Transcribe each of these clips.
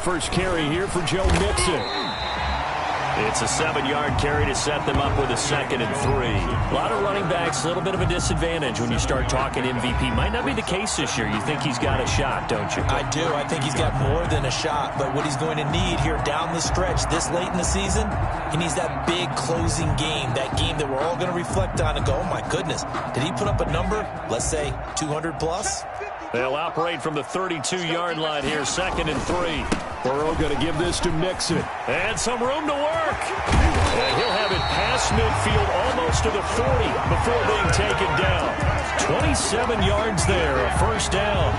first carry here for Joe Mixon. It's a 7-yard carry to set them up with a 2nd and 3. A lot of running backs, a little bit of a disadvantage when you start talking MVP. Might not be the case this year. You think he's got a shot, don't you? I do. I think he's got more than a shot. But what he's going to need here down the stretch this late in the season, he needs that big closing game, that game that we're all going to reflect on and go, oh, my goodness, did he put up a number, let's say, 200 plus? They'll operate from the 32-yard line here, 2nd and 3. Burrow going to give this to Mixon. And some room to work. And he'll have it past midfield almost to the 40 before being taken down. 27 yards there, a first down.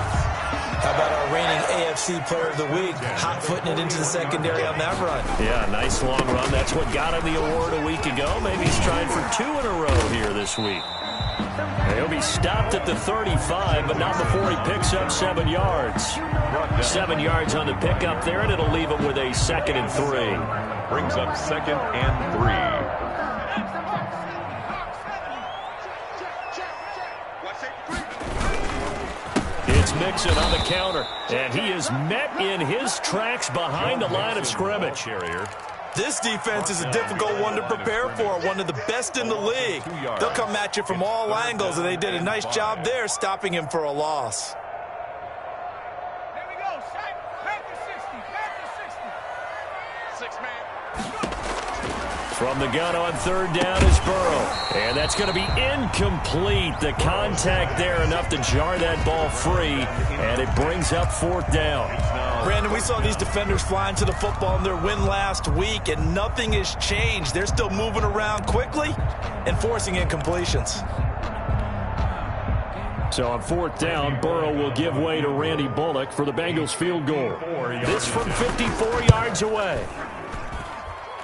How about our reigning AFC Player of the Week, hot-footing it into the secondary on that run? Yeah, nice long run. That's what got him the award a week ago. Maybe he's trying for 2 in a row here this week. He'll be stopped at the 35, but not before he picks up 7 yards. 7 yards on the pickup there, and it'll leave him with a 2nd and 3. Brings up 2nd and 3. It's Mixon on the counter, and he is met in his tracks behind the line of scrimmage. This defense is a difficult one to prepare for, one of the best in the league. They'll come at you from all angles, and they did a nice job there stopping him for a loss. There we go, Shaq. Back to 60. 6 man. From the gun on 3rd down is Burrow. And that's going to be incomplete. The contact there enough to jar that ball free. And it brings up 4th down. Brandon, we saw these defenders flying to the football in their win last week, and nothing has changed. They're still moving around quickly and forcing incompletions. So on 4th down, Burrow will give way to Randy Bullock for the Bengals field goal. This from 54 yards away.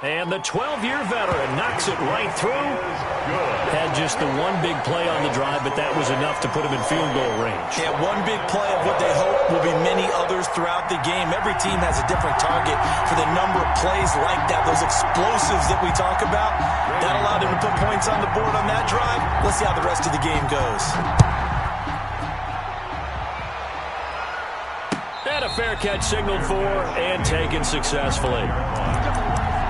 And the 12-year veteran knocks it right through. Had just the one big play on the drive, but that was enough to put him in field goal range. Yeah, one big play of what they hope will be many others throughout the game. Every team has a different target for the number of plays like that, those explosives that we talk about. That allowed him to put points on the board on that drive. Let's see how the rest of the game goes. And a fair catch signaled for and taken successfully.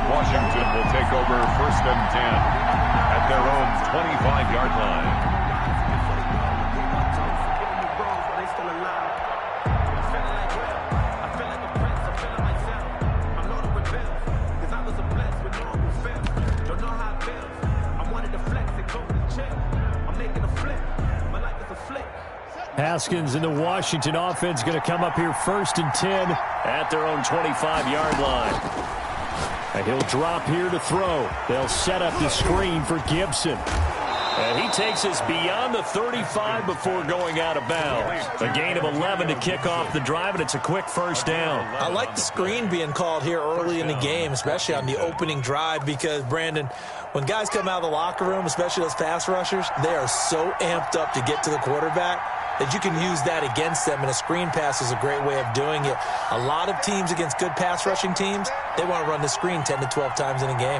Washington will take over 1st and 10 at their own 25-yard line. Haskins and the Washington offense going to come up here 1st and 10 at their own 25-yard line. And he'll drop here to throw. They'll set up the screen for Gibson. And he takes us beyond the 35 before going out of bounds. A gain of 11 to kick off the drive, and it's a quick first down. I like the screen being called here early in the game, especially on the opening drive, because, Brandon, when guys come out of the locker room, especially those pass rushers, they are so amped up to get to the quarterback that you can use that against them, and a screen pass is a great way of doing it. A lot of teams against good pass rushing teams, they want to run the screen 10 to 12 times in a game.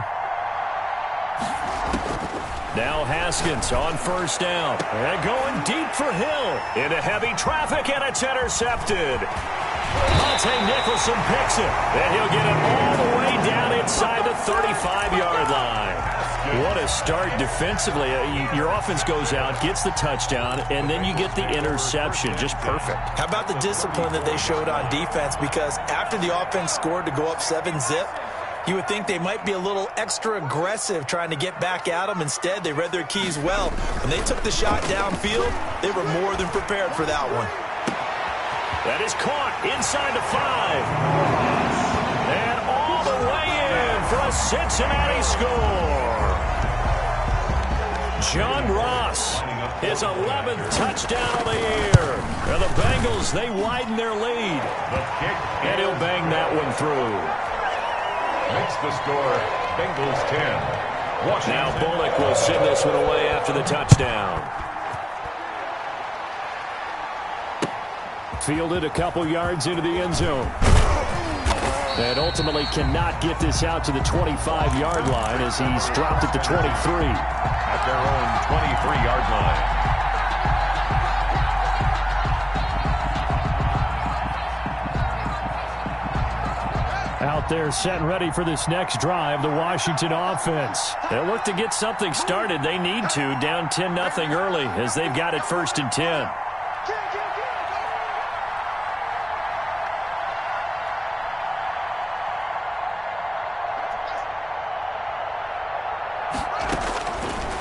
Now Haskins on 1st down. And going deep for Hill. Into heavy traffic, and it's intercepted. Monte Nicholson picks it, and he'll get it all the way down inside the 35-yard line. What a start defensively. Your offense goes out, gets the touchdown, and then you get the interception. Just perfect. How about the discipline that they showed on defense? Because after the offense scored to go up 7-zip, you would think they might be a little extra aggressive trying to get back at them. Instead, they read their keys well. When they took the shot downfield, they were more than prepared for that one. That is caught inside the 5. And all the way in for a Cincinnati score. John Ross, his 11th touchdown of the year. And the Bengals, they widen their lead. And he'll bang that one through. Makes the score Bengals 10. Washington. Now Bullock will send this one away after the touchdown. Fielded a couple yards into the end zone. And ultimately cannot get this out to the 25-yard line as he's dropped at the 23. At their own 23-yard line. Out there set and ready for this next drive, the Washington offense. They'll look to get something started. They need to, down 10-0 early as they've got it 1st and 10.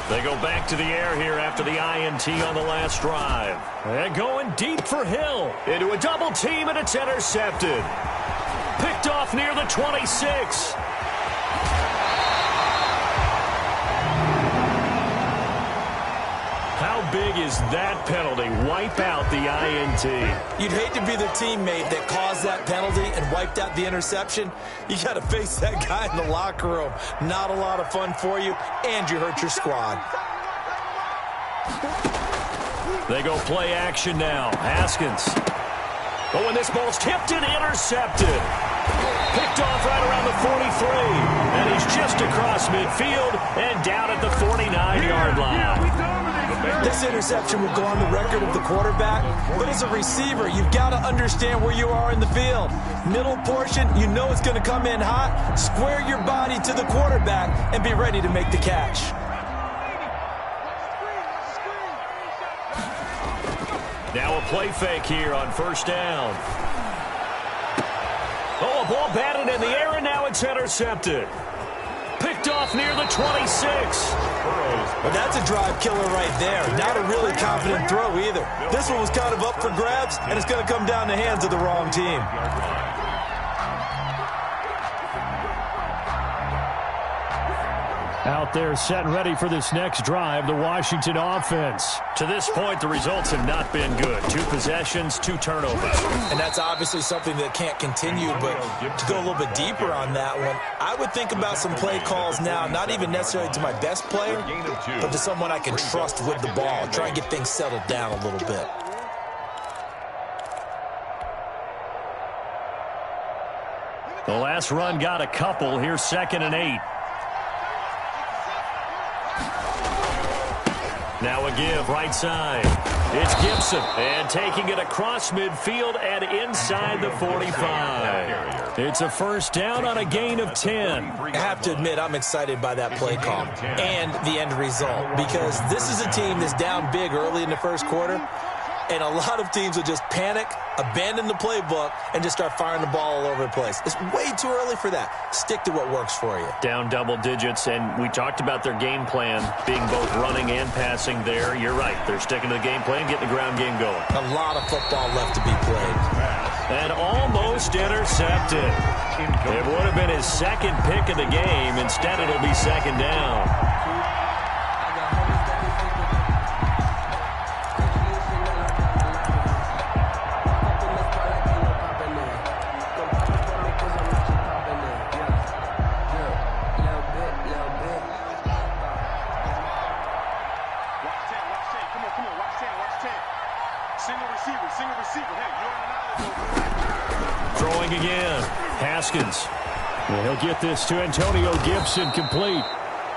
They go back to the air here after the INT on the last drive. And going deep for Hill. Into a double team, and it's intercepted. Picked off near the 26. How big is that penalty? Wipe out the INT. You'd hate to be the teammate that caused that penalty and wiped out the interception. You got to face that guy in the locker room. Not a lot of fun for you, and you hurt your squad. They go play action now. Haskins. Oh, and this ball's tipped and intercepted. Picked off right around the 43. And he's just across midfield and down at the 49-yard line. This interception will go on the record of the quarterback, but as a receiver, you've got to understand where you are in the field. Middle portion, you know it's going to come in hot. Square your body to the quarterback and be ready to make the catch. Now a play fake here on 1st down. Oh, a ball batted in the air, and now it's intercepted. Picked off near the 26. Well, that's a drive killer right there. Not a really confident throw either. This one was kind of up for grabs, and it's going to come down the hands of the wrong team. Out there set and ready for this next drive, the Washington offense. To this point, the results have not been good. 2 possessions, 2 turnovers. And that's obviously something that can't continue, but to go a little bit deeper on that one, I would think about some play calls now, not even necessarily to my best player, but to someone I can trust with the ball. Try and get things settled down a little bit. The last run got a couple. Here's 2nd and 8. Now a give, right side. It's Gibson, and taking it across midfield and inside the 45. It's a 1st down on a gain of 10. I have to admit, I'm excited by that play call and the end result, because this is a team that's down big early in the 1st quarter, and a lot of teams will just panic, abandon the playbook, and just start firing the ball all over the place. It's way too early for that. Stick to what works for you. Down double digits, and we talked about their game plan being both running and passing there. You're right. They're sticking to the game plan, getting the ground game going. A lot of football left to be played. And almost intercepted. It would have been his 2nd pick of the game. Instead, it'll be 2nd down. Throwing again. Haskins. And he'll get this to Antonio Gibson complete.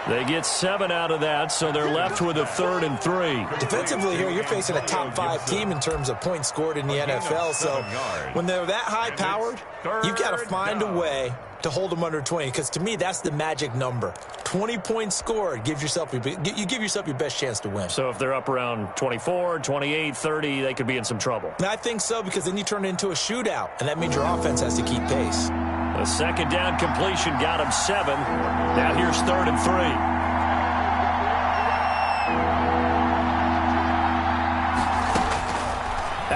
They get 7 out of that, so they're left with a 3rd and 3. Defensively here, you're facing a top 5 team in terms of points scored in the NFL. So when they're that high-powered, you've got to find a way to hold them under 20, because to me, that's the magic number. 20 points scored gives yourself you give yourself your best chance to win. So if they're up around 24, 28, 30, they could be in some trouble. And I think so, because then you turn it into a shootout, and that means your offense has to keep pace. A 2nd down completion got him 7. Now here's 3rd and 3.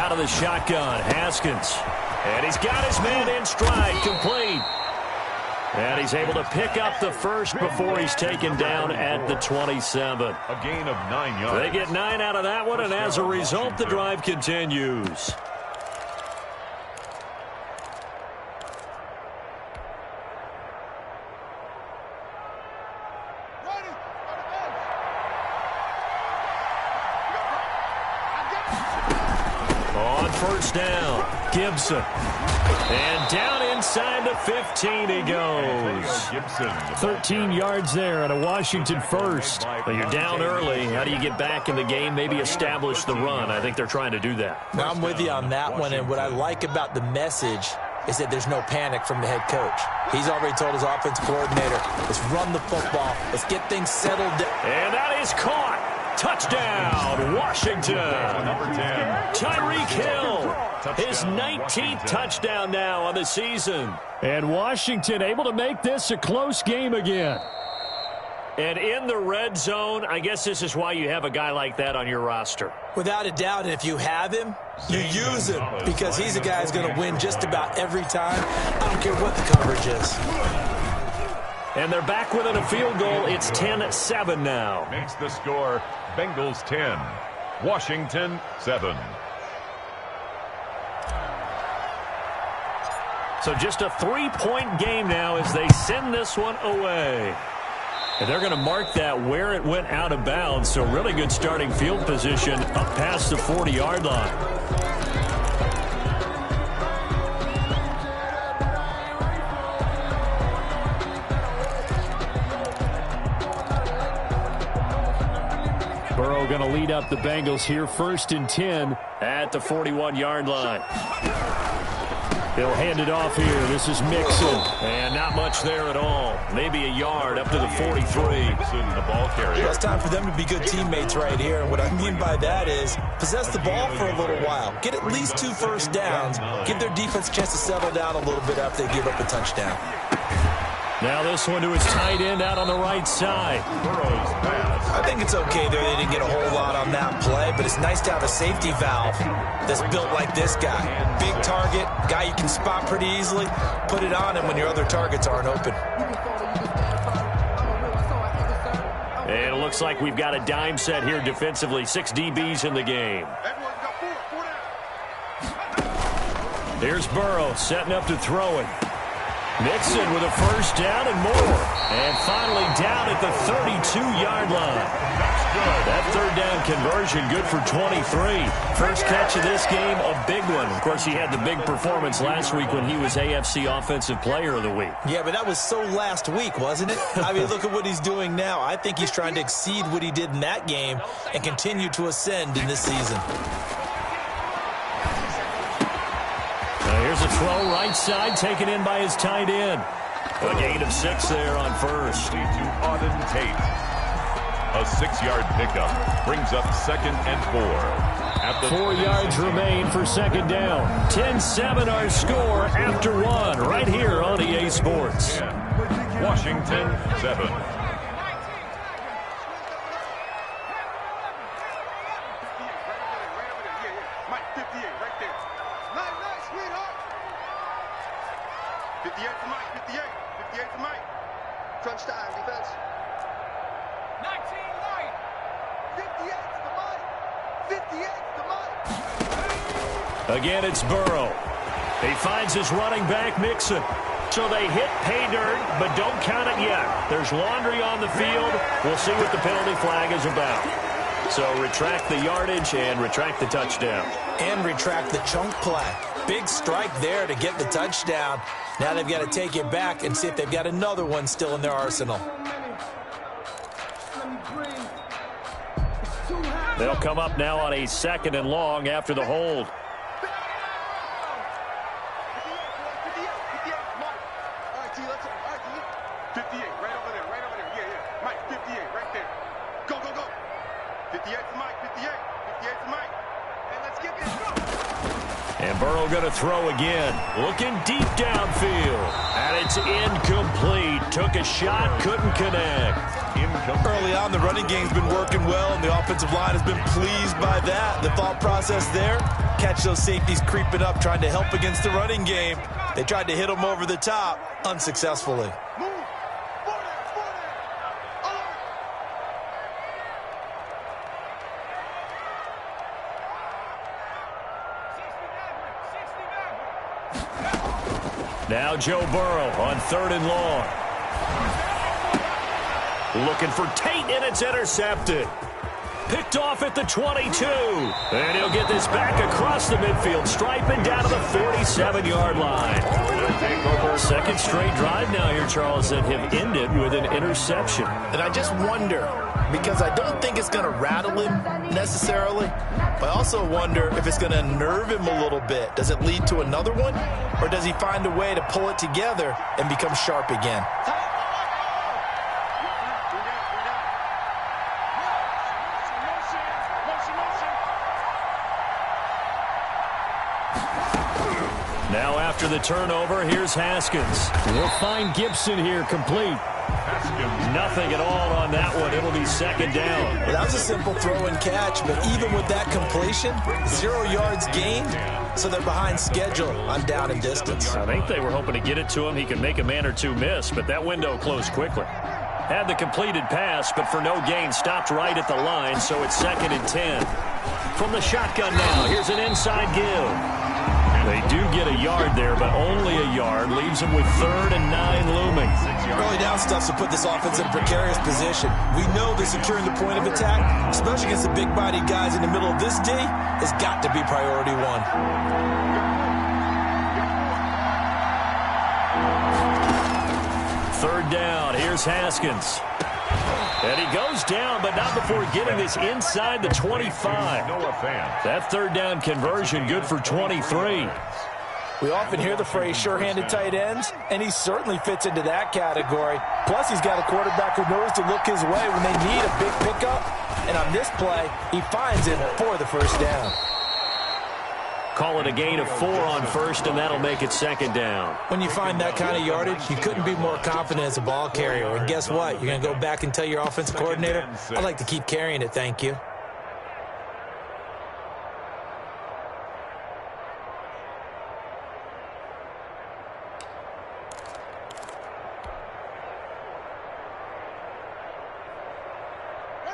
Out of the shotgun, Haskins. And he's got his man in stride, complete. And he's able to pick up the 1st before he's taken down at the 27. A gain of 9 yards. They get 9 out of that one, and as a result, the drive continues. On 1st down, Gibson. And down inside the 15 he goes. 13 yards there and a Washington 1st. But you're down early. How do you get back in the game, maybe establish the run? I think they're trying to do that. Now, I'm with you on that one, and what I like about the message is that there's no panic from the head coach. He's already told his offensive coordinator, let's run the football, let's get things settled down. And that is caught. Touchdown, Washington. Number 10. Tyreek Hill, his 19th touchdown now on the season. And Washington able to make this a close game again. And in the red zone, I guess this is why you have a guy like that on your roster. Without a doubt, and if you have him, you use him because he's a guy who's going to win just about every time. I don't care what the coverage is. And they're back within a field goal. It's 10-7 now. Makes the score Bengals 10, Washington 7. So just a 3-point game now as they send this one away. And they're going to mark that where it went out of bounds. So really good starting field position up past the 40-yard line. Burrow going to lead up the Bengals here, 1st and 10 at the 41-yard line. They'll hand it off here. This is Mixon. And not much there at all. Maybe a yard up to the 43. The ball carrier. It's time for them to be good teammates right here. And what I mean by that is possess the ball for a little while. Get at least 2 first downs. Give their defense a chance to settle down a little bit after they give up a touchdown. Now this one to his tight end out on the right side. Burrow's pass. I think it's okay there. They didn't get a whole lot on that play, but it's nice to have a safety valve that's built like this guy. Big target, guy you can spot pretty easily. Put it on him when your other targets aren't open. And it looks like we've got a dime set here defensively. 6 DBs in the game. Here's Burrow setting up to throw it. Mixon with a first down and more. And finally down at the 32-yard line. That 3rd down conversion good for 23. First catch of this game, a big one. Of course, he had the big performance last week when he was AFC Offensive Player of the Week. Yeah, but that was so last week, wasn't it? I mean, look at what he's doing now. I think he's trying to exceed what he did in that game and continue to ascend in this season. Here's a throw right side, taken in by his tight end. A gain of 6 there on first. To Auden Tate. A 6-yard pickup brings up 2nd and 4. At the 4 yards remain for 2nd down. 10-7 our score after 1 right here on EA Sports. 10. Washington 7. Again, it's Burrow. He finds his running back, Mixon. So they hit pay dirt, but don't count it yet. There's laundry on the field. We'll see what the penalty flag is about. So retract the yardage and retract the touchdown. And retract the chunk play. Big strike there to get the touchdown. Now they've got to take it back and see if they've got another one still in their arsenal. They'll come up now on a 2nd and long after the hold. And Burrow going to throw again. Looking deep downfield. And it's incomplete. Took a shot, couldn't connect. Early on, the running game's been working well, and the offensive line has been pleased by that. The thought process there, catch those safeties creeping up, trying to help against the running game. They tried to hit them over the top, unsuccessfully. Now Joe Burrow on 3rd and long. Looking for Tate, and it's intercepted. Picked off at the 22. And he'll get this back across the midfield stripe and down to the 47-yard line. 2nd straight drive now here, Charles, that have ended with an interception. And I just wonder, because I don't think it's going to rattle him necessarily. But I also wonder if it's going to nerve him a little bit. Does it lead to another one? Or does he find a way to pull it together and become sharp again? Now after the turnover, here's Haskins. We'll find Gibson here complete. Nothing at all on that one. It'll be second down. Well, that was a simple throw and catch, but even with that completion, 0 yards gained, so they're behind schedule on down and distance. I think they were hoping to get it to him. He could make a man or two miss, but that window closed quickly. Had the completed pass, but for no gain, stopped right at the line, so it's 2nd and 10. From the shotgun now, here's an inside give. They do get a yard there, but only a yard. Leaves them with 3rd and 9 looming. Early down stuff to put this offense in a precarious position. We know that securing the point of attack, especially against the big-bodied guys in the middle of this D, has got to be priority one. 3rd down. Here's Haskins. And he goes down, but not before getting this inside the 25. That 3rd down conversion good for 23. We often hear the phrase sure-handed tight ends, and he certainly fits into that category. Plus, he's got a quarterback who knows to look his way when they need a big pickup. And on this play, he finds it for the 1st down. Call it a gain of 4 on 1st, and that'll make it 2nd down. When you find that kind of yardage, you couldn't be more confident as a ball carrier. And guess what? You're going to go back and tell your offensive coordinator, I'd like to keep carrying it, thank you.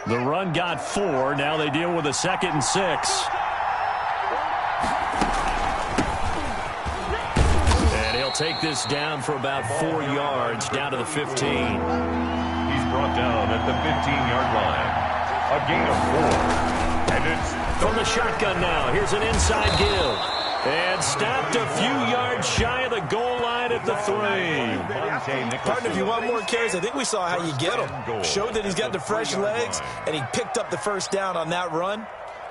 The run got 4. Now they deal with a 2nd and 6. Take this down for about 4 yards, down to the 15. He's brought down at the 15-yard line. A gain of 4. And it's from the shotgun now. Here's an inside give. And stopped a few yards shy of the goal line at the 3. Partner, if you want more carries, I think we saw how you get him. Showed that he's got the fresh legs, and he picked up the 1st down on that run.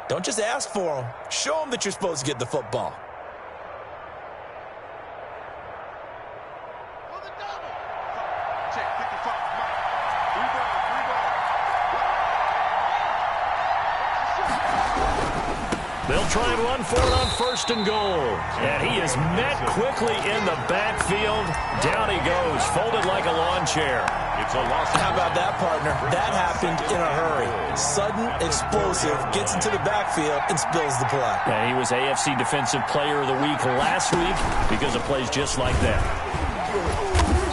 Don't just ask for him. Show him that you're supposed to get the football. They'll try and run for it on 1st and goal. And he is met quickly in the backfield. Down he goes, folded like a lawn chair. It's a loss. How about that, partner? That happened in a hurry. Sudden, explosive, gets into the backfield and spills the play. And he was AFC Defensive Player of the Week last week because of plays just like that.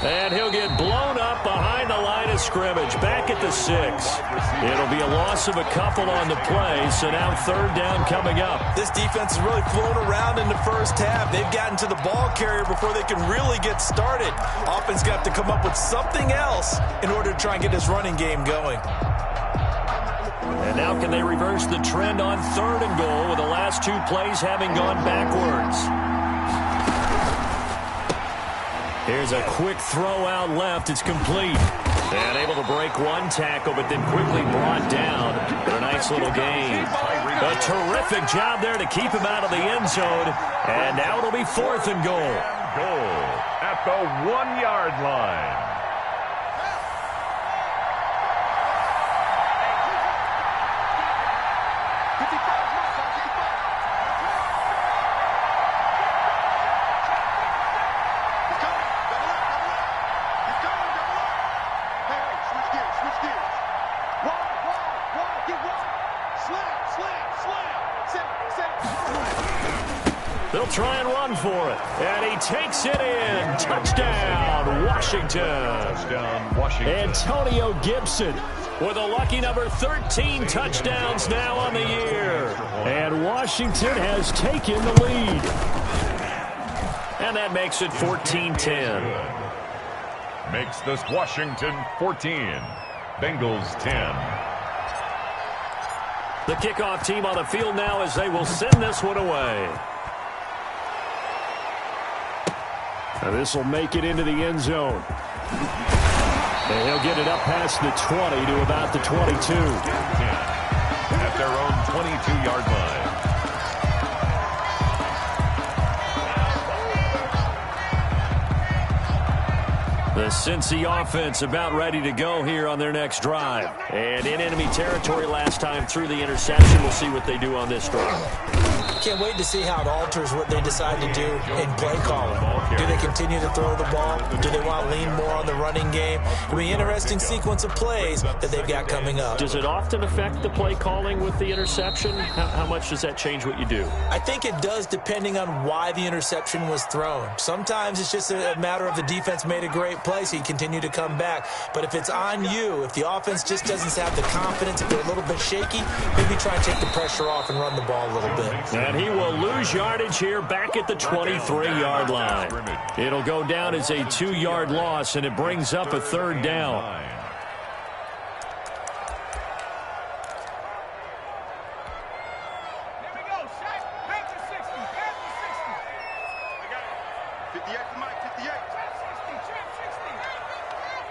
And he'll get blown up behind the line of scrimmage, back at the 6. It'll be a loss of a couple on the play, so now 3rd down coming up. This defense has really flown around in the 1st half. They've gotten to the ball carrier before they can really get started. Offense got to come up with something else in order to try and get this running game going. And now can they reverse the trend on 3rd and goal with the last 2 plays having gone backwards? Here's a quick throw out left. It's complete. And able to break one tackle, but then quickly brought down. But a nice little gain. A terrific job there to keep him out of the end zone. And now it'll be 4th and goal. Goal at the 1-yard line. They'll try and run for it. And he takes it in. Touchdown, Washington. Touchdown, Washington. Antonio Gibson with a lucky number 13 touchdowns now on the year. And Washington has taken the lead. And that makes it 14-10. Makes this Washington 14. Bengals 10. The kickoff team on the field now as they will send this one away. Now this will make it into the end zone. And he'll get it up past the 20 to about the 22. At their own 22-yard line. The Cincy offense about ready to go here on their next drive. And in enemy territory last time through the interception. We'll see what they do on this drive. Can't wait to see how it alters what they decide to do in play calling. Do they continue to throw the ball? Do they want to lean more on the running game? It'll be an interesting sequence of plays that they've got coming up. Does it often affect the play calling with the interception? How much does that change what you do? I think it does depending on why the interception was thrown. Sometimes it's just a matter of the defense made a great play, so you continue to come back. But if it's on you, if the offense just doesn't have the confidence, if they're a little bit shaky, maybe try and take the pressure off and run the ball a little bit. And he will lose yardage here back at the 23-yard line. It'll go down as a 2-yard loss, and it brings up a third down. Here we go, Shaq. Back to 60. Back to 60. I got it. 58 to Mike. 58. Trap 60. Trap 60.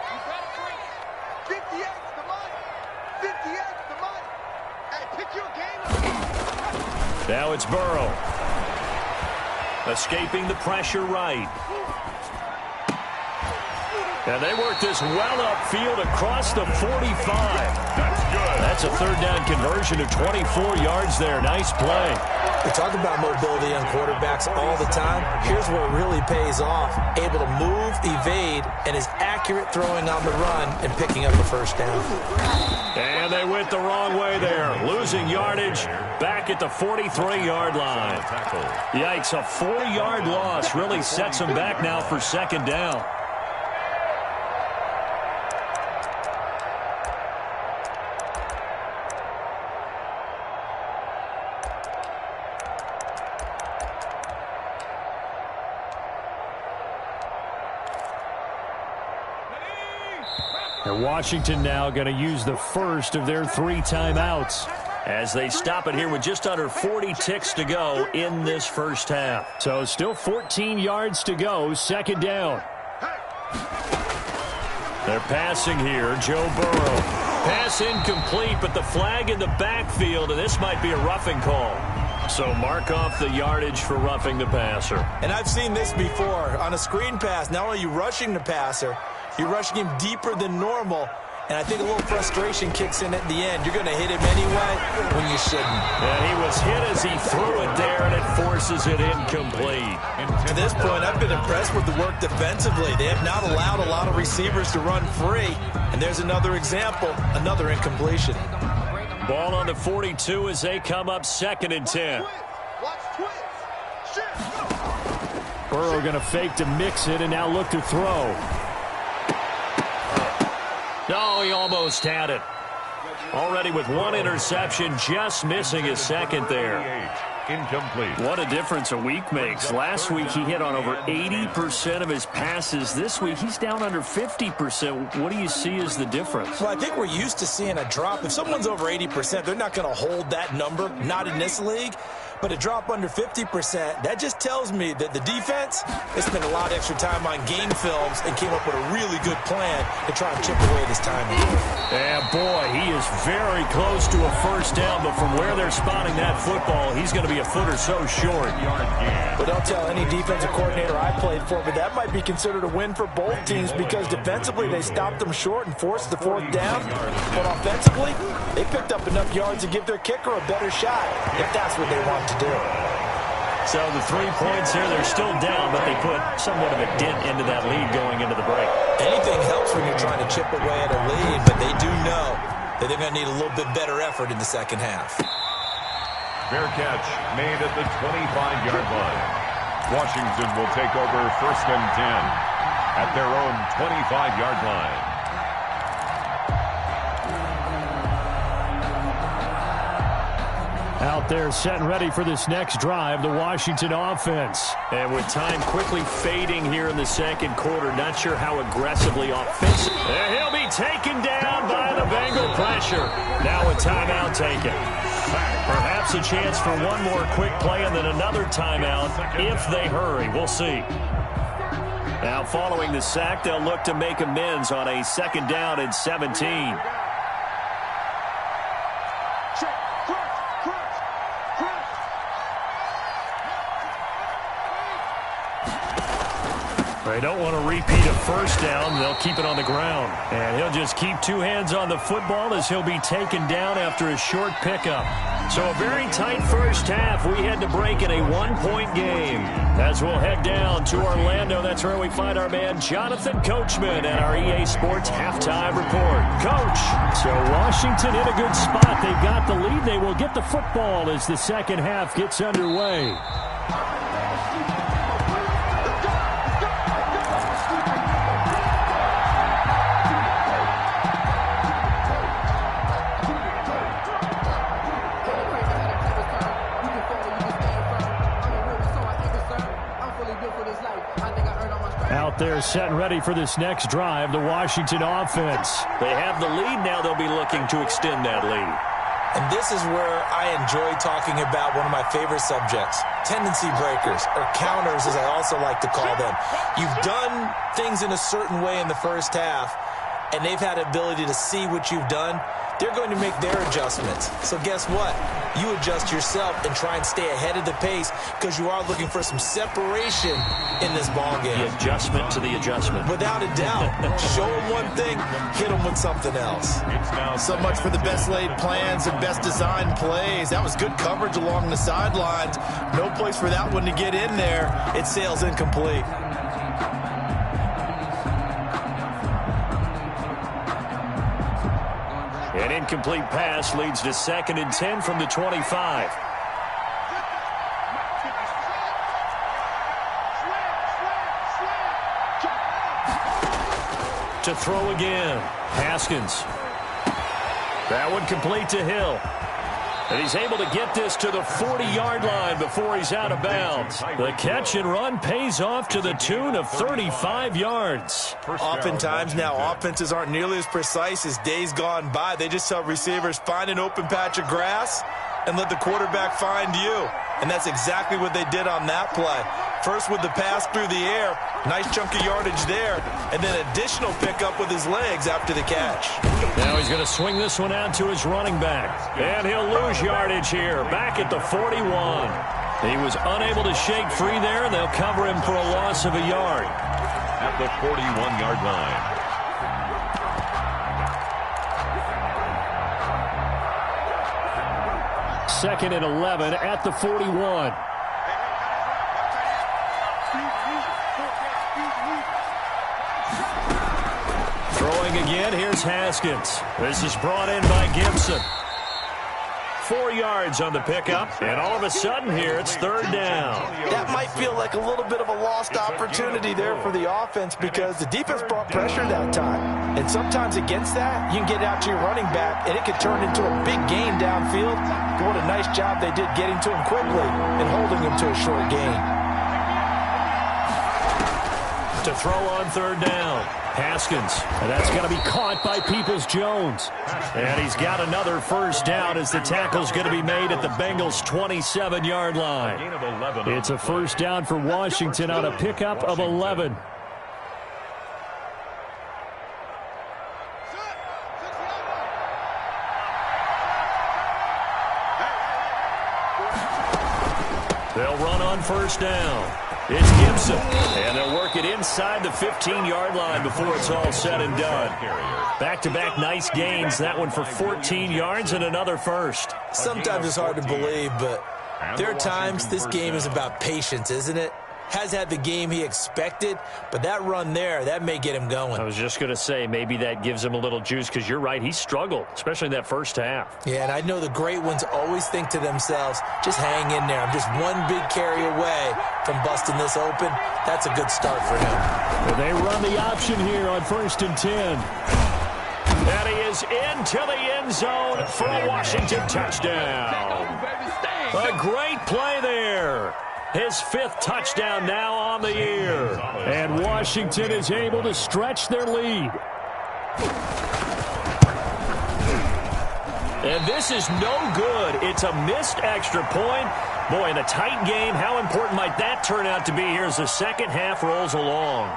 You got it, 58 to Mike. 58 to Mike. Hey, pick your game up. Now it's Burrow. Escaping the pressure right. And they work this well upfield across the 45. That's good. That's a third down conversion of 24 yards there. Nice play. We talk about mobility on quarterbacks all the time. Here's where it really pays off. Able to move, evade, and is accurate throwing on the run and picking up a first down. And they went the wrong way there. Losing yardage back at the 43-yard line. Yikes, a 4-yard loss really sets them back now for second down. And Washington now going to use the first of their 3 timeouts as they stop it here with just under 40 ticks to go in this first half. So still 14 yards to go, second down. They're passing here, Joe Burrow. Pass incomplete, but the flag in the backfield, and this might be a roughing call. So mark off the yardage for roughing the passer. And I've seen this before. On a screen pass, not only are you rushing the passer, you're rushing him deeper than normal, and I think a little frustration kicks in at the end. You're going to hit him anyway when you shouldn't. And he was hit as he threw it there, and it forces it incomplete. To this point, I've been impressed with the work defensively. They have not allowed a lot of receivers to run free, and there's another example, another incompletion. Ball on the 42 as they come up 2nd and 10. Watch twist. Shift. Burrow going to fake to mix it and now look to throw. No, he almost had it. Already with 1 interception, just missing his second there. Incomplete. What a difference a week makes. Last week he hit on over 80% of his passes. This week he's down under 50%. What do you see as the difference? Well, I think we're used to seeing a drop. If someone's over 80%, they're not going to hold that number, not in this league. But a drop under 50%, that just tells me that the defense, they spent a lot of extra time on game films and came up with a really good plan to try and chip away this time. And boy, he is very close to a first down, but from where they're spotting that football, he's going to be a foot or so short. But don't tell any defensive coordinator I played for, but that might be considered a win for both teams because defensively they stopped them short and forced the 4th down. But offensively, they picked up enough yards to give their kicker a better shot if that's what they want to do. So the 3 points here, they're still down, but they put somewhat of a dent into that lead going into the break. Anything helps when you're trying to chip away at a lead, but they do know that they're going to need a little bit better effort in the second half. Fair catch made at the 25-yard line. Washington will take over 1st and 10 at their own 25-yard line. Out there set and ready for this next drive, the Washington offense. And with time quickly fading here in the second quarter, not sure how aggressively offensive. And he'll be taken down by the Bengal pressure. Now a timeout taken. Perhaps a chance for one more quick play and then another timeout if they hurry. We'll see. Now following the sack, they'll look to make amends on a 2nd down and 17. They don't want to repeat a 1st down. They'll keep it on the ground. And he'll just keep 2 hands on the football as he'll be taken down after a short pickup. So a very tight 1st half. We had to break in a 1-point game. As we'll head down to Orlando, that's where we find our man Jonathan Coachman at our EA Sports Halftime Report. Coach, so Washington in a good spot. They've got the lead. They will get the football as the 2nd half gets underway. Out there set and ready for this next drive, the Washington offense. They have the lead now. They'll be looking to extend that lead. And this is where I enjoy talking about one of my favorite subjects, tendency breakers, or counters as I also like to call them. You've done things in a certain way in the 1st half, and they've had the ability to see what you've done. They're going to make their adjustments. So guess what? You adjust yourself and try and stay ahead of the pace because you are looking for some separation in this ball game. The adjustment to the adjustment. Without a doubt. Show them one thing, hit them with something else. So much for the best laid plans and best designed plays. That was good coverage along the sidelines. No place for that one to get in there. It sails incomplete. An incomplete pass leads to 2nd and 10 from the 25. To throw again. Haskins. That one complete to Hill. And he's able to get this to the 40-yard line before he's out of bounds. The catch and run pays off to the tune of 35 yards. Oftentimes now offenses aren't nearly as precise as days gone by. They just tell receivers, find an open patch of grass and let the quarterback find you. And that's exactly what they did on that play. First with the pass through the air, nice chunk of yardage there, and then additional pickup with his legs after the catch. Now he's going to swing this one out to his running back. And he'll lose yardage here, back at the 41. He was unable to shake free there, and they'll cover him for a loss of a yard. At the 41-yard line. 2nd and 11 at the 41. Throwing again, here's Haskins. This is brought in by Gibson. 4 yards on the pickup, and all of a sudden here it's 3rd down. That might feel like a little bit of a lost opportunity there for the offense because the defense brought pressure that time. And sometimes against that, you can get out to your running back, and it could turn into a big gain downfield. But what a nice job they did getting to him quickly and holding him to a short gain. To throw on 3rd down. Haskins, and that's going to be caught by Peoples-Jones. And he's got another 1st down as the tackle's going to be made at the Bengals' 27-yard line. It's a 1st down for Washington on a pickup of 11. They'll run on 1st down. It's Gibson, and they'll work it inside the 15-yard line before it's all said and done. Back-to-back nice gains, that one for 14 yards and another 1st. Sometimes it's hard to believe, but there are times this game is about patience, isn't it? Has had the game he expected, but that run there, that may get him going. I was just going to say, maybe that gives him a little juice, because you're right, he struggled, especially in that 1st half. Yeah, and I know the great ones always think to themselves, just hang in there. I'm just one big carry away from busting this open. That's a good start for him. Well, they run the option here on 1st and 10. And he is into the end zone for a Washington touchdown. A great play there. His 5th touchdown now on the year. And Washington is able to stretch their lead. And this is no good. It's a missed extra point. Boy, in a tight game, how important might that turn out to be here as the 2nd half rolls along?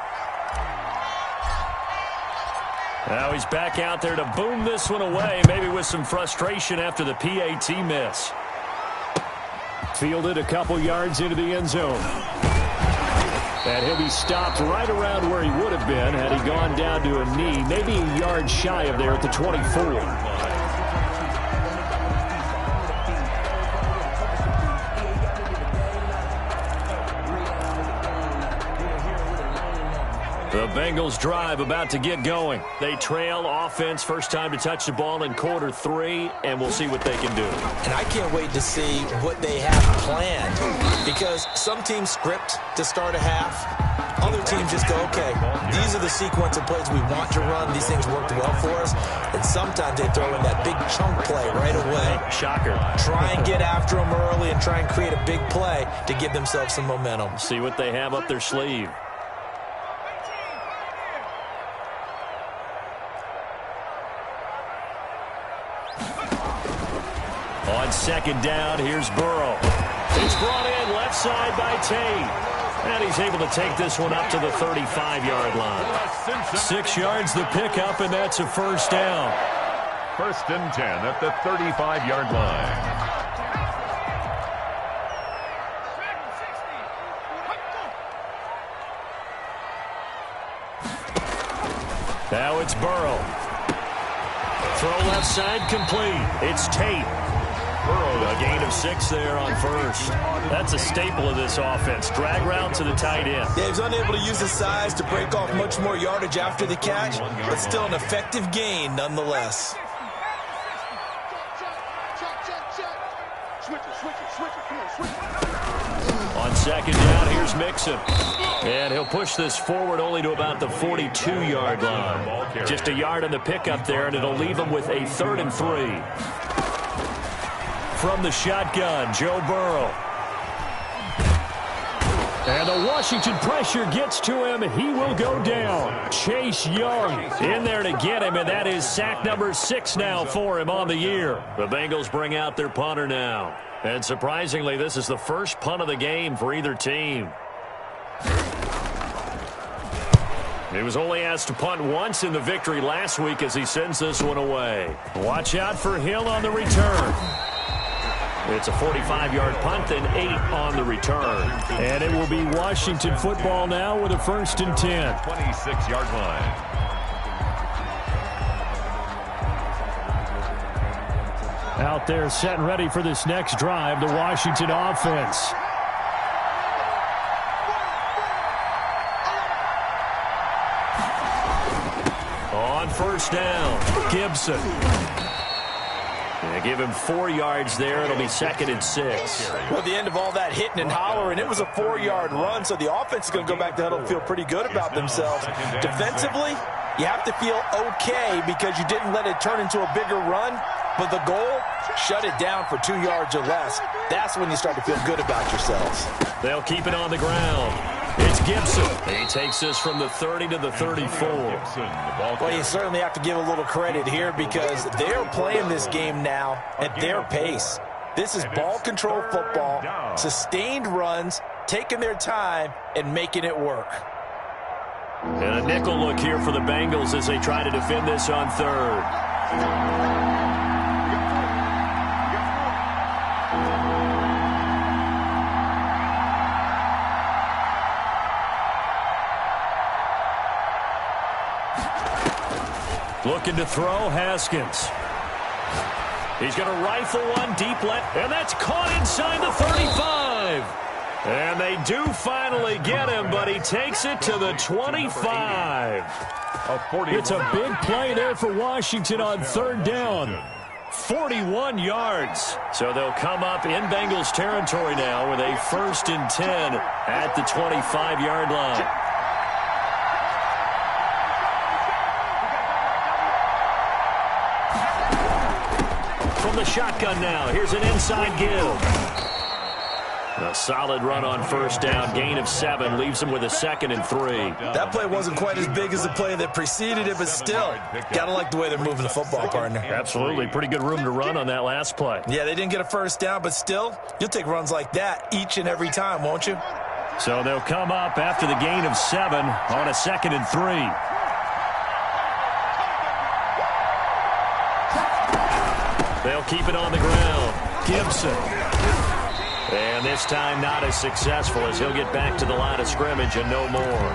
Now he's back out there to boom this one away, maybe with some frustration after the PAT miss. Fielded a couple yards into the end zone. And he'll be stopped right around where he would have been had he gone down to a knee, maybe a yard shy of there at the 24. The Bengals drive about to get going. They trail offense, first time to touch the ball in quarter 3, and we'll see what they can do. And I can't wait to see what they have planned, because some teams script to start a half. Other teams just go, okay, these are the sequence of plays we want to run. These things worked well for us. And sometimes they throw in that big chunk play right away. Shocker. Try and get after them early and try and create a big play to give themselves some momentum. See what they have up their sleeve. On second down, here's Burrow. It's brought in left side by Tate. And he's able to take this one up to the 35-yard line. 6 yards the pickup, and that's a first down. First and 10 at the 35-yard line. Now it's Burrow. Throw left side complete. It's Tate. Burrow, a gain of 6 there on first. That's a staple of this offense. Drag route to the tight end. Yeah, he's unable to use his size to break off much more yardage after the catch, but still an effective gain nonetheless. On second down, here's Mixon. And he'll push this forward only to about the 42-yard line. Just a yard on the pickup there, and it'll leave him with a 3rd and 3. From the shotgun, Joe Burrow. And the Washington pressure gets to him. He will go down. Chase Young in there to get him, and that is sack number 6 now for him on the year. The Bengals bring out their punter now. And surprisingly, this is the first punt of the game for either team. He was only asked to punt once in the victory last week as he sends this one away. Watch out for Hill on the return. It's a 45-yard punt, then 8 on the return. And it will be Washington football now with a 1st and 10. 26-yard line. Out there set and ready for this next drive, the Washington offense. On first down, Gibson. They give him 4 yards there. It'll be 2nd and 6. Well, at the end of all that hitting and hollering, it was a 4-yard run, so the offense is going to go back to huddle and feel pretty good about themselves. Defensively, you have to feel okay because you didn't let it turn into a bigger run, but the goal, shut it down for 2 yards or less. That's when you start to feel good about yourselves. They'll keep it on the ground. It's Gibson. He takes this from the 30 to the 34. Well, you certainly have to give a little credit here because they're playing this game now at their pace. This is ball control football, sustained runs, taking their time, and making it work. And a nickel look here for the Bengals as they try to defend this on 3rd. Looking to throw, Haskins. He's going to rifle one deep left, and that's caught inside the 35. And they do finally get him, but he takes it to the 25. It's a big play there for Washington on 3rd down. 41 yards. So they'll come up in Bengals territory now with a 1st and 10 at the 25-yard line. From the shotgun now, here's an inside give. A solid run on 1st down, gain of 7, leaves him with a 2nd and 3. That play wasn't quite as big as the play that preceded it, but still, gotta like the way they're moving the football, partner. Absolutely, pretty good room to run on that last play. Yeah, they didn't get a 1st down, but still, you'll take runs like that each and every time, won't you? So they'll come up after the gain of 7 on a 2nd and 3. They'll keep it on the ground. Gibson. And this time not as successful as he'll get back to the line of scrimmage and no more.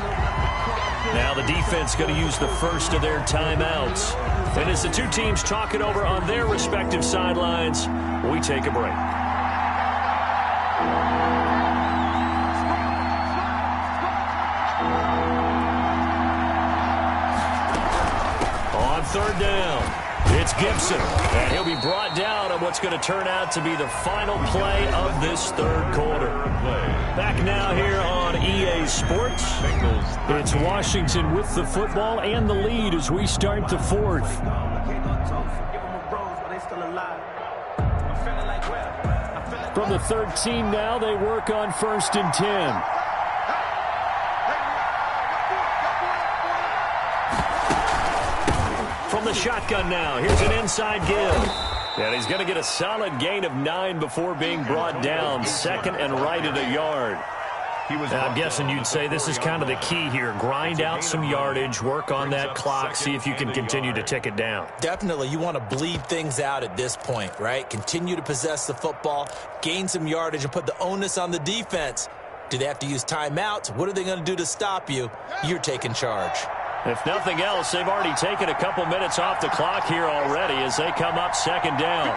Now the defense going to use the first of their timeouts. And as the two teams talk it over on their respective sidelines, we take a break. On third down, it's Gibson. And he'll be brought down on what's going to turn out to be the final play of this third quarter. Back now here on EA Sports. It's Washington with the football and the lead as we start the fourth. From the 13 now, they work on 1st and 10. From the shotgun now, here's an inside give. And he's going to get a solid gain of 9 before being brought down. 2nd and right at a yard. Now, I'm guessing you'd say this is kind of the key here. Grind out some yardage, work on that clock, see if you can continue to tick it down. Definitely. You want to bleed things out at this point, right? Continue to possess the football, gain some yardage, and put the onus on the defense. Do they have to use timeouts? What are they going to do to stop you? You're taking charge. If nothing else, they've already taken a couple minutes off the clock here already as they come up 2nd down.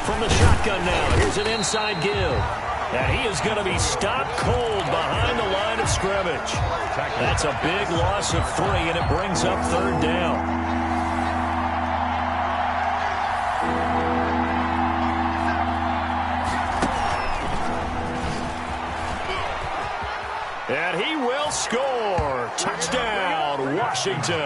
From the shotgun now, here's an inside give. And he is going to be stopped cold behind the line of scrimmage. That's a big loss of 3, and it brings up 3rd down. And he will score. Touchdown, Washington.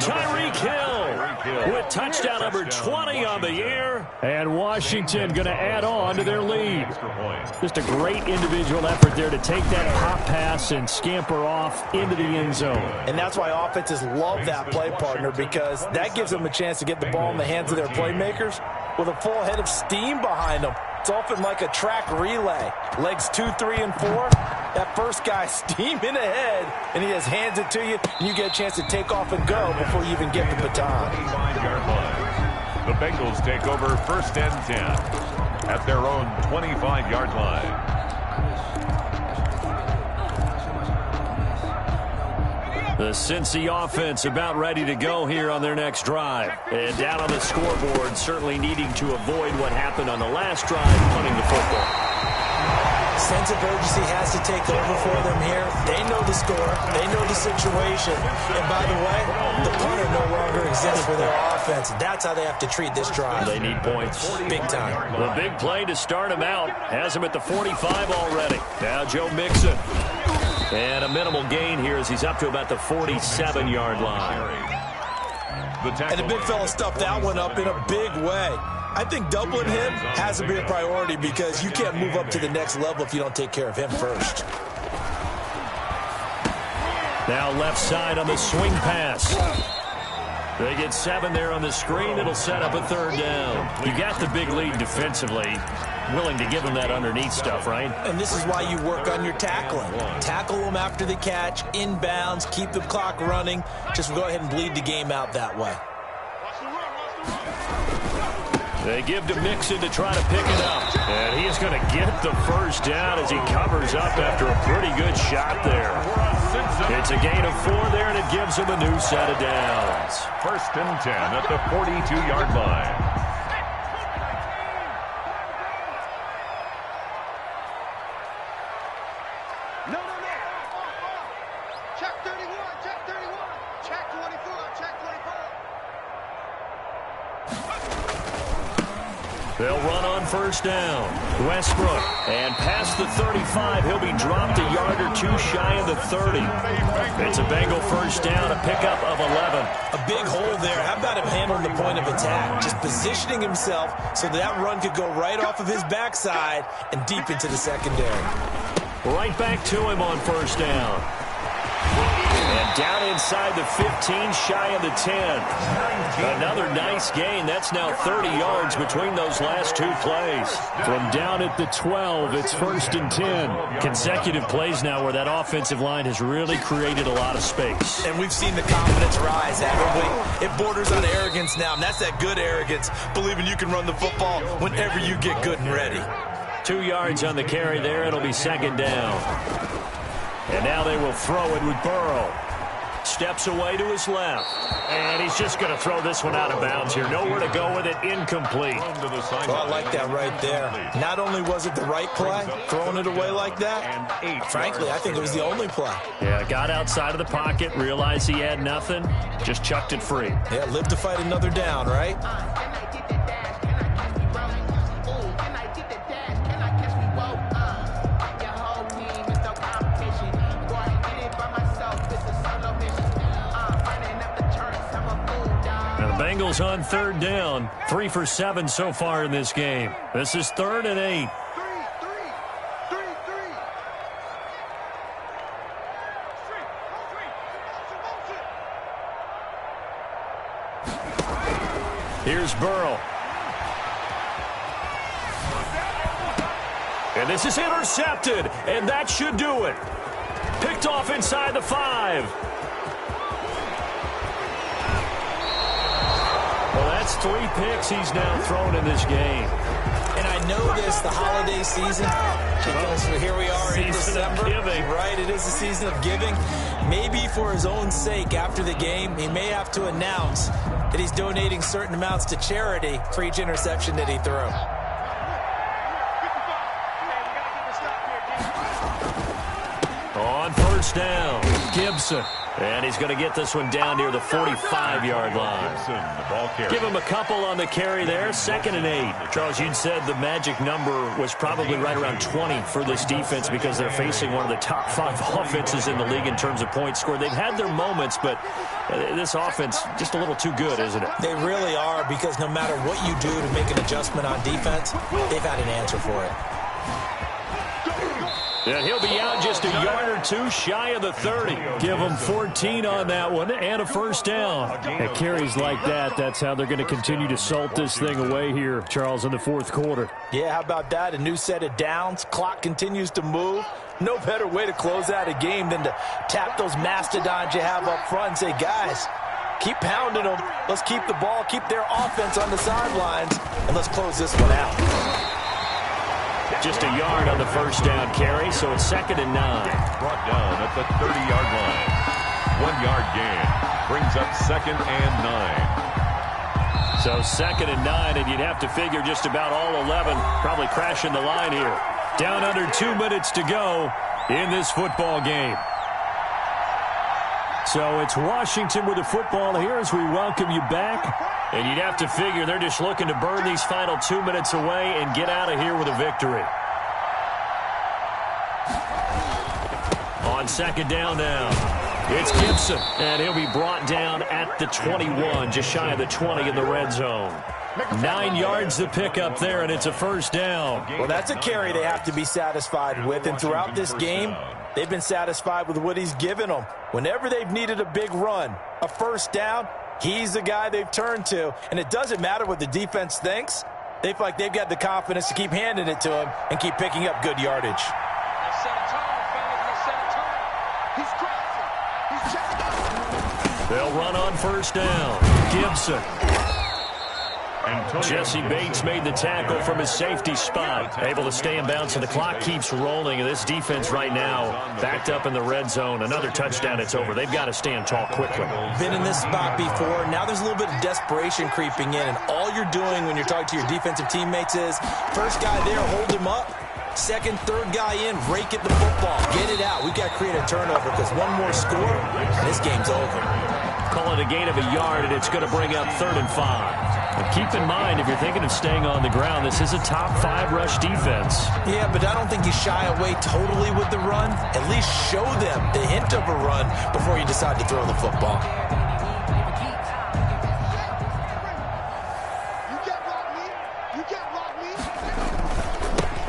Tyreek Hill with touchdown number 20 on the year. And Washington going to add on to their lead. Just a great individual effort there to take that pop pass and scamper off into the end zone. And that's why offenses love that play, partner, because that gives them a chance to get the ball in the hands of their playmakers with a full head of steam behind them. It's often like a track relay. Legs 2, 3, and 4. That first guy steaming ahead, and he just hands it to you, and you get a chance to take off and go before you even get the baton. The Bengals take over 1st and 10 at their own 25-yard line. The Cincy offense about ready to go here on their next drive. And down on the scoreboard, certainly needing to avoid what happened on the last drive, punting the football. Sense of urgency has to take over for them here. They know the score. They know the situation. And by the way, the punter no longer exists for their offense. That's how they have to treat this drive. They need points. Big time. The big play to start him out. Has him at the 45 already. Now Joe Mixon. And a minimal gain here as he's up to about the 47-yard line. And the big fella stuffed that one up in a big way. I think doubling him has to be a priority because you can't move up to the next level if you don't take care of him first. Now left side on the swing pass. They get 7 there on the screen. It'll set up a 3rd down. You got the big lead defensively. Willing to give them that underneath stuff, right? And this is why you work on your tackling. Tackle them after the catch, inbounds, keep the clock running. Just go ahead and bleed the game out that way. They give to Mixon to try to pick it up. And he is going to get the 1st down as he covers up after a pretty good shot there. It's a gain of 4 there, and it gives him a new set of downs. 1st and 10 at the 42-yard line. They'll run on 1st down. Westbrook. And past the 35, he'll be dropped a yard or 2 shy of the 30. It's a Bengal 1st down, a pickup of 11. A big hole there. How about him handling the point of attack? Just positioning himself so that run could go right off of his backside and deep into the secondary. Right back to him on 1st down. And Down inside the 15, shy of the 10. Another nice gain. That's now 30 yards between those last two plays. From down at the 12, it's 1st and 10. Consecutive plays now where that offensive line has really created a lot of space. And we've seen the confidence rise, haven't we? It borders on arrogance now, and that's that good arrogance, believing you can run the football whenever you get good and ready. 2 yards on the carry there. It'll be 2nd down. And now they will throw it with Burrow. Steps away to his left. And he's just going to throw this one out of bounds here. Nowhere to go with it. Incomplete. Well, I like that right there. Not only was it the right play, throwing it away like that, frankly, I think it was the only play. Yeah, got outside of the pocket, realized he had nothing, just chucked it free. Yeah, live to fight another down, right? Bengals on 3rd down. 3 for 7 so far in this game. This is 3rd and 8. Here's Burrow. And this is intercepted, and that should do it. Picked off inside the 5. Well, that's 3 picks he's now thrown in this game. And I know this, the holiday season, because here we are in December. Right, it is the season of giving. Maybe for his own sake, after the game, he may have to announce that he's donating certain amounts to charity for each interception that he threw. On 1st down, Gibson. And he's going to get this one down near the 45-yard line. Give him a couple on the carry there. 2nd and 8. Charles, you'd said the magic number was probably right around 20 for this defense because they're facing one of the top 5 offenses in the league in terms of points scored. They've had their moments, but this offense just a little too good, isn't it? They really are, because no matter what you do to make an adjustment on defense, they've had an answer for it. And he'll be out just a yard or 2 shy of the 30. Give him 14 on that one and a 1st down. At carries like that, that's how they're going to continue to salt this thing away here, Charles, in the 4th quarter. Yeah, how about that? A new set of downs. Clock continues to move. No better way to close out a game than to tap those mastodons you have up front and say, guys, keep pounding them. Let's keep the ball, keep their offense on the sidelines, and let's close this one out. Just a yard on the 1st down carry, so it's 2nd and 9. Brought down at the 30-yard line. 1-yard gain brings up 2nd and 9. So 2nd and 9, and you'd have to figure just about all 11 probably crashing the line here. Down under 2 minutes to go in this football game. So it's Washington with the football here as we welcome you back. And you'd have to figure they're just looking to burn these final 2 minutes away and get out of here with a victory. On 2nd down now, it's Gibson. And he'll be brought down at the 21, just shy of the 20 in the red zone. 9 yards to pick up there, and it's a 1st down. Well, that's a carry they have to be satisfied with. And throughout this game, they've been satisfied with what he's given them. Whenever they've needed a big run, a 1st down, he's the guy they've turned to. And it doesn't matter what the defense thinks. They feel like they've got the confidence to keep handing it to him and keep picking up good yardage. They'll run on 1st down. Gibson. Jesse Bates made the tackle from his safety spot. Able to stay in bounds, and the clock keeps rolling. And this defense right now backed up in the red zone. Another touchdown, it's over. They've got to stand tall quickly. Been in this spot before. Now there's a little bit of desperation creeping in. And all you're doing when you're talking to your defensive teammates is, first guy there, hold him up. 2nd, 3rd guy in, rake at the football. Get it out. We've got to create a turnover because one more score, and this game's over. Call it a gain of a yard, and it's going to bring up 3rd and 5. But keep in mind, if you're thinking of staying on the ground, this is a top 5 rush defense. Yeah, but I don't think you shy away totally with the run. At least show them the hint of a run before you decide to throw the football.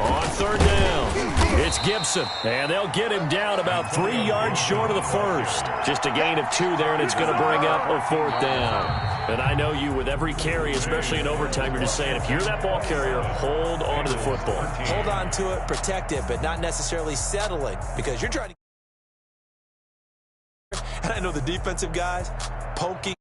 On 3rd down, it's Gibson. And they'll get him down about 3 yards short of the first. Just a gain of 2 there, and it's going to bring up a 4th down. And I know you, with every carry, especially in overtime, you're just saying, if you're that ball carrier, hold on to the football. Hold on to it, protect it, but not necessarily settling, because you're trying to... And I know the defensive guys poking.